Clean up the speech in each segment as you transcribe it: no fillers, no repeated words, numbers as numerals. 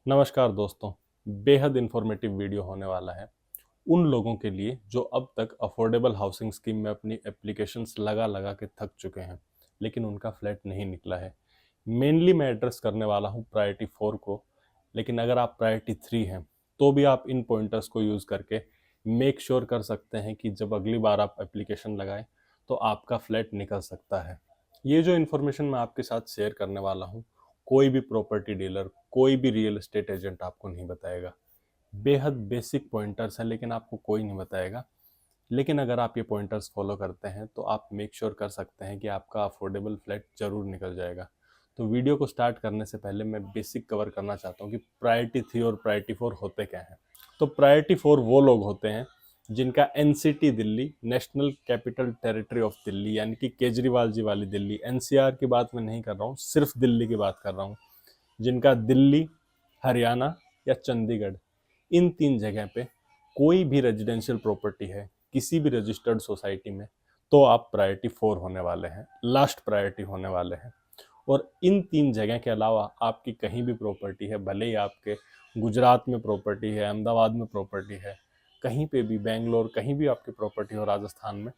नमस्कार दोस्तों, बेहद इन्फॉर्मेटिव वीडियो होने वाला है उन लोगों के लिए जो अब तक अफोर्डेबल हाउसिंग स्कीम में अपनी एप्लीकेशंस लगा लगा के थक चुके हैं, लेकिन उनका फ्लैट नहीं निकला है। मेनली मैं एड्रेस करने वाला हूं प्रायोरिटी 4 को, लेकिन अगर आप प्रायोरिटी 3 हैं तो भी आप इन पॉइंटर्स को यूज़ करके मेक श्योर कर सकते हैं कि जब अगली बार आप एप्लीकेशन लगाएं तो आपका फ्लैट निकल सकता है। ये जो इन्फॉर्मेशन मैं आपके साथ शेयर करने वाला हूँ, कोई भी प्रॉपर्टी डीलर, कोई भी रियल एस्टेट एजेंट आपको नहीं बताएगा। बेहद बेसिक पॉइंटर्स हैं, लेकिन आपको कोई नहीं बताएगा। लेकिन अगर आप ये पॉइंटर्स फॉलो करते हैं तो आप मेक श्योर कर सकते हैं कि आपका अफोर्डेबल फ्लैट जरूर निकल जाएगा। तो वीडियो को स्टार्ट करने से पहले मैं बेसिक कवर करना चाहता हूँ कि प्रायोरिटी 3 और प्रायोरिटी 4 होते क्या हैं। तो प्रायोरिटी 4 वो लोग होते हैं जिनका NCT Delhi, national capital territory of Delhi, यानी कि केजरीवाल जी वाली दिल्ली, एनसीआर की बात मैं नहीं कर रहा हूँ, सिर्फ दिल्ली की बात कर रहा हूँ, जिनका दिल्ली, हरियाणा या चंडीगढ़, इन 3 जगह पे कोई भी रेजिडेंशियल प्रॉपर्टी है किसी भी रजिस्टर्ड सोसाइटी में, तो आप प्रायोरिटी 4 होने वाले हैं, लास्ट प्रायोरिटी होने वाले हैं। और इन 3 जगह के अलावा आपकी कहीं भी प्रॉपर्टी है, भले ही आपके गुजरात में प्रॉपर्टी है, अहमदाबाद में प्रॉपर्टी है, कहीं पे भी, बेंगलोर, कहीं भी आपकी प्रॉपर्टी हो राजस्थान में,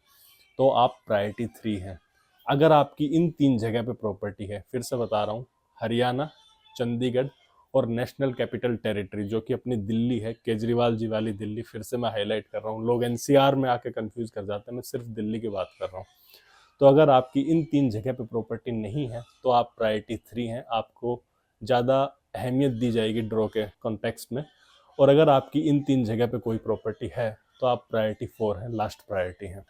तो आप प्रायोरिटी 3 हैं। अगर आपकी इन 3 जगह पे प्रॉपर्टी है, फिर से बता रहा हूँ, हरियाणा, चंडीगढ़ और नेशनल कैपिटल टेरिटरी जो कि अपनी दिल्ली है, केजरीवाल जी वाली दिल्ली, फिर से मैं हाईलाइट कर रहा हूँ, लोग एनसीआर में आके कंफ्यूज कर जाते हैं, मैं सिर्फ दिल्ली की बात कर रहा हूँ। तो अगर आपकी इन 3 जगह पे प्रॉपर्टी नहीं है तो आप प्रायोरिटी 3 हैं, आपको ज़्यादा अहमियत दी जाएगी ड्रॉ के कॉन्टेक्स्ट में। और अगर आपकी इन 3 जगह पे कोई प्रॉपर्टी है तो आप प्रायोरिटी 4 हैं, लास्ट प्रायोरिटी हैं।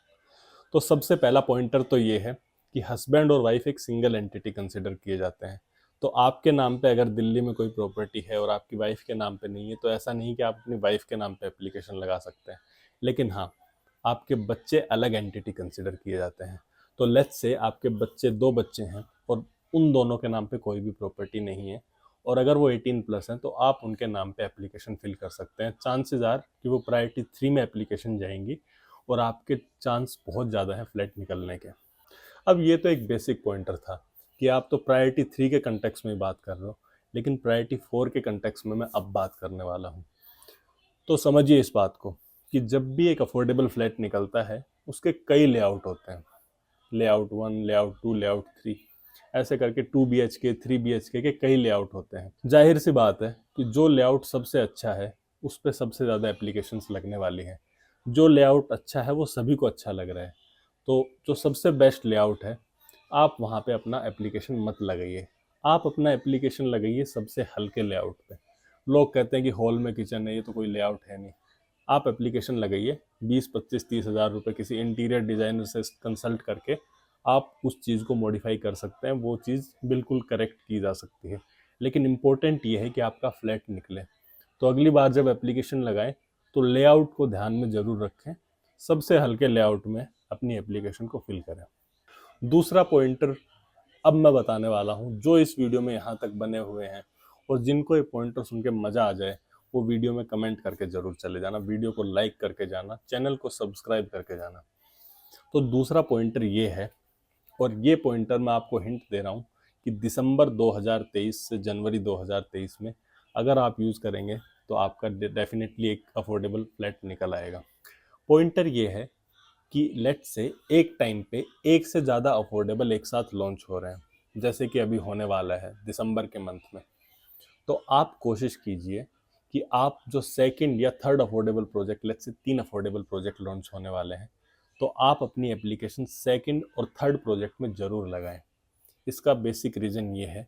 तो सबसे पहला पॉइंटर तो ये है कि हस्बैंड और वाइफ एक सिंगल एंटिटी कंसिडर किए जाते हैं। तो आपके नाम पे अगर दिल्ली में कोई प्रॉपर्टी है और आपकी वाइफ के नाम पे नहीं है, तो ऐसा नहीं कि आप अपनी वाइफ के नाम पे एप्लीकेशन लगा सकते हैं। लेकिन हाँ, आपके बच्चे अलग एंटिटी कंसिडर किए जाते हैं। तो लेट्स से आपके बच्चे 2 बच्चे हैं और उन दोनों के नाम पे कोई भी प्रॉपर्टी नहीं है, और अगर वो 18 प्लस हैं तो आप उनके नाम पे एप्लीकेशन फिल कर सकते हैं। चांसेस आर कि वो प्रायोरिटी 3 में एप्लीकेशन जाएंगी और आपके चांस बहुत ज़्यादा है फ्लैट निकलने के। अब ये तो एक बेसिक पॉइंटर था कि आप तो प्रायोरिटी 3 के कंटेक्स्ट में बात कर रहे हो, लेकिन प्रायोरिटी 4 के कंटेक्स्ट में मैं अब बात करने वाला हूँ। तो समझिए इस बात को कि जब भी एक अफोर्डेबल फ्लैट निकलता है उसके कई लेआउट होते हैं, लेआउट 1, लेआउट 2, लेआउट 3, ऐसे करके 2 BHK, 3 BHK के कई लेआउट होते हैं। जाहिर सी बात है कि जो लेआउट सबसे अच्छा है उस पर सबसे ज़्यादा एप्लीकेशंस लगने वाली हैं। जो लेआउट अच्छा है वो सभी को अच्छा लग रहा है, तो जो सबसे बेस्ट लेआउट है आप वहाँ पे अपना एप्लीकेशन मत लगाइए। आप अपना एप्लीकेशन लगाइए सबसे हल्के लेआउट पे। लोग कहते हैं कि हॉल में किचन है, ये तो कोई लेआउट है नहीं। आप एप्लीकेशन लगाइए 20, 25, 30 हज़ार रुपये किसी इंटीरियर डिज़ाइनर से कंसल्ट करके आप उस चीज़ को मॉडिफाई कर सकते हैं, वो चीज़ बिल्कुल करेक्ट की जा सकती है। लेकिन इम्पोर्टेंट ये है कि आपका फ्लैट निकले। तो अगली बार जब एप्लीकेशन लगाएं तो लेआउट को ध्यान में ज़रूर रखें, सबसे हल्के लेआउट में अपनी एप्लीकेशन को फिल करें। दूसरा पॉइंटर अब मैं बताने वाला हूँ, जो इस वीडियो में यहाँ तक बने हुए हैं और जिनको ये पॉइंटर सुन के मज़ा आ जाए वो वीडियो में कमेंट करके ज़रूर चले जाना, वीडियो को लाइक करके जाना, चैनल को सब्सक्राइब करके जाना। तो दूसरा पॉइंटर ये है, और ये पॉइंटर मैं आपको हिंट दे रहा हूँ कि दिसंबर 2023 से जनवरी 2023 में अगर आप यूज़ करेंगे तो आपका डेफिनेटली एक अफोर्डेबल फ्लैट निकल आएगा। पॉइंटर ये है कि लेट से एक टाइम पे एक से ज़्यादा अफोर्डेबल एक साथ लॉन्च हो रहे हैं, जैसे कि अभी होने वाला है दिसंबर के मंथ में। तो आप कोशिश कीजिए कि आप जो सेकंड या थर्ड अफोर्डेबल प्रोजेक्ट, लेट से 3 अफोर्डेबल प्रोजेक्ट लॉन्च होने वाले हैं, तो आप अपनी एप्लीकेशन सेकंड और थर्ड प्रोजेक्ट में ज़रूर लगाएं। इसका बेसिक रीज़न ये है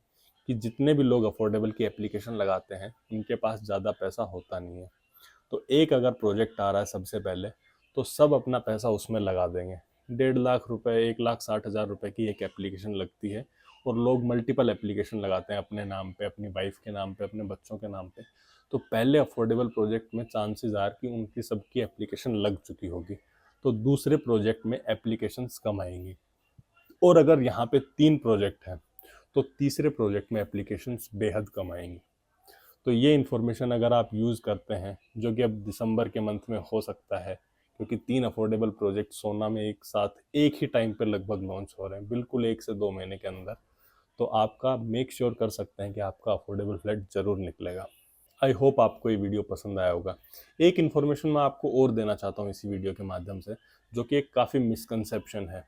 कि जितने भी लोग अफोर्डेबल की एप्लीकेशन लगाते हैं उनके पास ज़्यादा पैसा होता नहीं है। तो एक अगर प्रोजेक्ट आ रहा है सबसे पहले, तो सब अपना पैसा उसमें लगा देंगे। 1.5 लाख रुपए, 1,60,000 रुपए की एक एप्लीकेशन लगती है, और लोग मल्टीपल एप्लीकेशन लगाते हैं अपने नाम पे, अपनी वाइफ के नाम पे, अपने बच्चों के नाम पे। तो पहले अफोर्डेबल प्रोजेक्ट में चांसेस आर कि उनकी सबकी एप्लीकेशन लग चुकी होगी, तो दूसरे प्रोजेक्ट में एप्लीकेशंस कम आएंगी। और अगर यहाँ पे 3 प्रोजेक्ट हैं तो तीसरे प्रोजेक्ट में एप्लीकेशंस बेहद कम आएंगी। तो ये इन्फॉर्मेशन अगर आप यूज़ करते हैं, जो कि अब दिसंबर के मंथ में हो सकता है, क्योंकि 3 अफोर्डेबल प्रोजेक्ट सोना में एक साथ एक ही टाइम पर लगभग लॉन्च हो रहे हैं, बिल्कुल 1 से 2 महीने के अंदर, तो आपका मेक श्योर कर सकते हैं कि आपका अफोर्डेबल फ्लैट ज़रूर निकलेगा। आई होप आपको ये वीडियो पसंद आया होगा। एक इन्फॉर्मेशन मैं आपको और देना चाहता हूँ इसी वीडियो के माध्यम से, जो कि एक काफ़ी मिसकंसेप्शन है।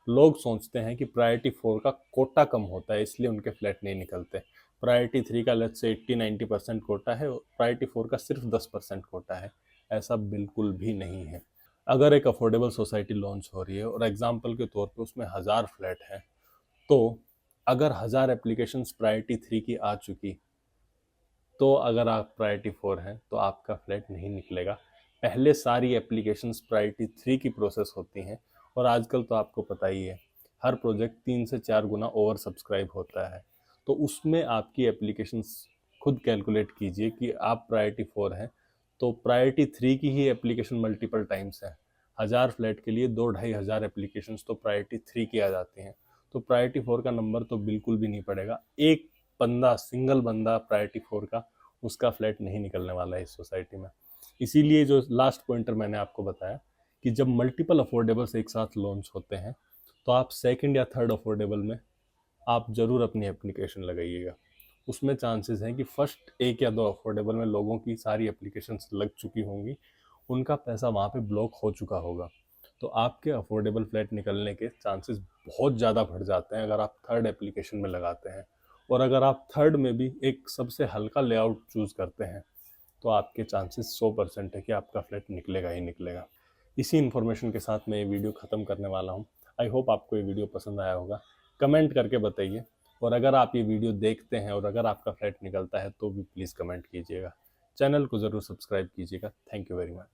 लोग सोचते हैं कि प्रायोरिटी 4 का कोटा कम होता है, इसलिए उनके फ्लैट नहीं निकलते। प्रायोरिटी 3 का लेट्स से 80-90% कोटा है, और प्रायोरिटी 4 का सिर्फ 10% कोटा है। ऐसा बिल्कुल भी नहीं है। अगर एक अफोर्डेबल सोसाइटी लॉन्च हो रही है और एग्जाम्पल के तौर पे उसमें 1000 फ्लैट हैं, तो अगर 1000 एप्लीकेशंस प्रायोरिटी 3 की आ चुकी, तो अगर आप प्रायोरिटी 4 हैं तो आपका फ्लैट नहीं निकलेगा। पहले सारी एप्लीकेशंस प्रायोरिटी 3 की प्रोसेस होती हैं, और आजकल तो आपको पता ही है, हर प्रोजेक्ट 3 से 4 गुना ओवर सब्सक्राइब होता है। तो उसमें आपकी एप्लीकेशंस खुद कैलकुलेट कीजिए कि आप प्रायोरिटी 4 हैं, तो प्रायोरिटी 3 की ही एप्लीकेशन मल्टीपल टाइम्स है। 1000 फ्लैट के लिए 2-2,500 एप्लीकेशंस तो प्रायोरिटी 3 की आ जाती हैं। तो प्रायोरिटी 4 का नंबर तो बिल्कुल भी नहीं पड़ेगा। एक बंदा, सिंगल बंदा प्रायोरिटी 4 का, उसका फ्लैट नहीं निकलने वाला है इस सोसाइटी में। इसीलिए जो लास्ट पॉइंटर मैंने आपको बताया कि जब मल्टीपल अफोर्डेबल्स एक साथ लॉन्च होते हैं, तो आप सेकंड या थर्ड अफोर्डेबल में आप ज़रूर अपनी एप्लीकेशन लगाइएगा। उसमें चांसेस हैं कि फर्स्ट एक या दो अफोर्डेबल में लोगों की सारी एप्लीकेशंस लग चुकी होंगी, उनका पैसा वहाँ पे ब्लॉक हो चुका होगा। तो आपके अफोर्डेबल फ्लैट निकलने के चांसेस बहुत ज़्यादा बढ़ जाते हैं अगर आप थर्ड एप्लीकेशन में लगाते हैं। और अगर आप थर्ड में भी एक सबसे हल्का लेआउट चूज़ करते हैं, तो आपके चांसेस 100% है कि आपका फ्लैट निकलेगा ही निकलेगा। इसी इन्फॉर्मेशन के साथ मैं ये वीडियो ख़त्म करने वाला हूँ। आई होप आपको ये वीडियो पसंद आया होगा। कमेंट करके बताइए, और अगर आप ये वीडियो देखते हैं और अगर आपका फ्लैट निकलता है तो भी प्लीज़ कमेंट कीजिएगा। चैनल को ज़रूर सब्सक्राइब कीजिएगा। Thank you very much.